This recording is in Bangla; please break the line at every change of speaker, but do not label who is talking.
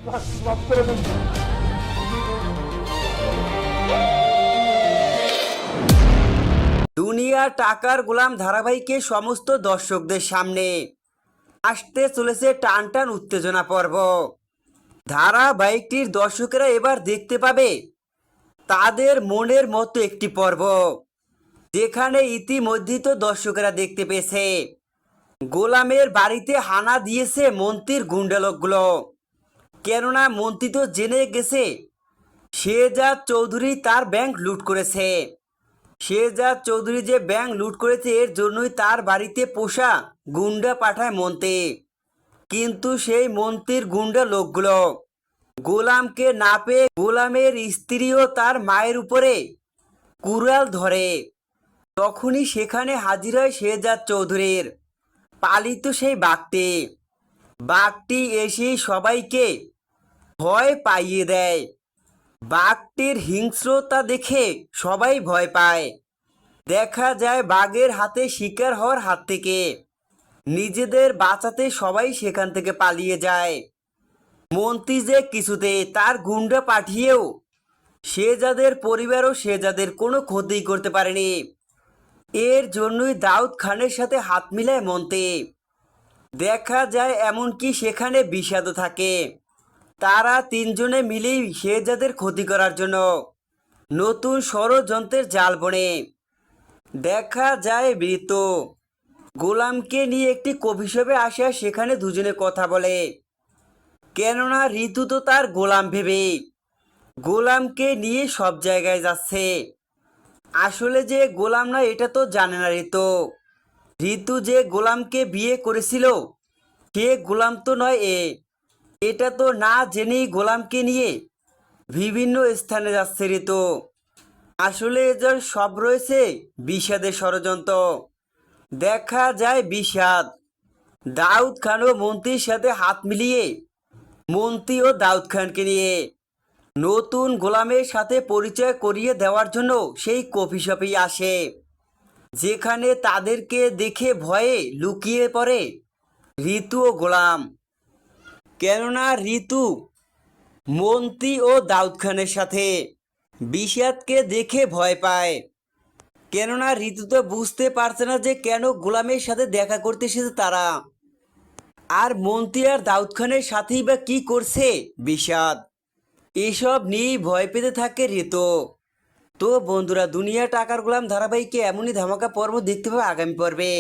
মাফ করে দেন।
দুনিয়া টাকার গোলাম ধারাবাহিকে সমস্ত দর্শকদের সামনে আসতে চলেছে টান টান উত্তেজনা পর্ব। ধারাবাহিকটির দর্শকেরা এবার দেখতে পাবে তাদের মনের মতো একটি পর্ব, যেখানে ইতিমধ্যেই তো দর্শকেরা দেখতে পেয়েছে গোলামের বাড়িতে হানা দিয়েছে মন্ত্রীর গুন্ডালোকগুলো। কেননা মন্ত্রী তো জেনে গেছে শেহজাদ চৌধুরী তার ব্যাংক লুট করেছে। শেহজাদ চৌধুরী যে ব্যাংক লুট করেছে এর জন্যই তার বাড়িতে পোষা গুন্ডা পাঠায় মন্ত্রী। কিন্তু সেই মন্ত্রীর গুন্ডা লোকগুলো গোলামকে না পেয়ে গোলামের স্ত্রী ও তার মায়ের উপরে কুড়াল ধরে। তখনই সেখানে হাজির হয় শেহজাদ চৌধুরীর পালিত সেই বাঘটি। বাঘটি এসে সবাইকে ভয় পাইয়ে দেয়। বাঘটির হিংস্রতা দেখে সবাই ভয় পায়। দেখা যায় বাঘের হাতে শিকার হওয়ার হাত থেকে নিজেদের বাঁচাতে সবাই সেখান থেকে পালিয়ে যায়। মন্ত্রী যে কিছুতে তার গুন্ডা পাঠিয়েও শেহজাদের পরিবারও শেহজাদের কোনো ক্ষতি করতে পারেনি। এর জন্যই দাউদ খানের সাথে হাত মিলায় মন্ত্রী। দেখা যায় এমনকি সেখানে বিষাদও থাকে। তারা তিনজনে মিলেই শেহজাদের ক্ষতি করার জন্য নতুন ষড়যন্ত্রের জাল বনে। দেখা যায় মৃত গোলামকে নিয়ে একটি কফি শপে আসে, সেখানে দুজনে কথা বলে। কেননা ঋতু তো তার গোলাম ভেবে গোলামকে নিয়ে সব জায়গায় যাচ্ছে। আসলে যে গোলাম না এটা তো জানে না ঋতু। ঋতু যে গোলামকে বিয়ে করেছিল সে গোলাম তো নয় এটা তো না জেনেই গোলামকে নিয়ে বিভিন্ন স্থানে যাচ্ছে ঋতু। আসলে এদের সব রয়েছে বিষাদের ষড়যন্ত্র। দেখা যায় বিষাদ দাউদ খান ও মন্ত্রীর সাথে হাত মিলিয়ে মন্ত্রী ও দাউদ খানকে নিয়ে নতুন গোলামের সাথে পরিচয় করিয়ে দেওয়ার জন্য সেই কফি শপেই আসে, যেখানে তাদেরকে দেখে ভয়ে লুকিয়ে পড়ে ঋতু ও গোলাম। কেননা ঋতু মন্ত্রী ও দাউদ খানের সাথে বিষাদকে দেখে ভয় পায়। কেননা ঋতু তো বুঝতে পারছে না যে কেন গোলামের সাথে দেখা করতে এসেছে তারা, আর মন্ত্রী আর দাউদ খানের সাথেই বা কি করছে বিষাদ। এসব নিয়েই ভয় পেতে থাকে ঋতু। তো বন্ধুরা, দুনিয়া টাকার গোলাম ধারাবাহিকে এমনই ধামাকা পর্ব দেখতে পাবে আগামী পর্বে।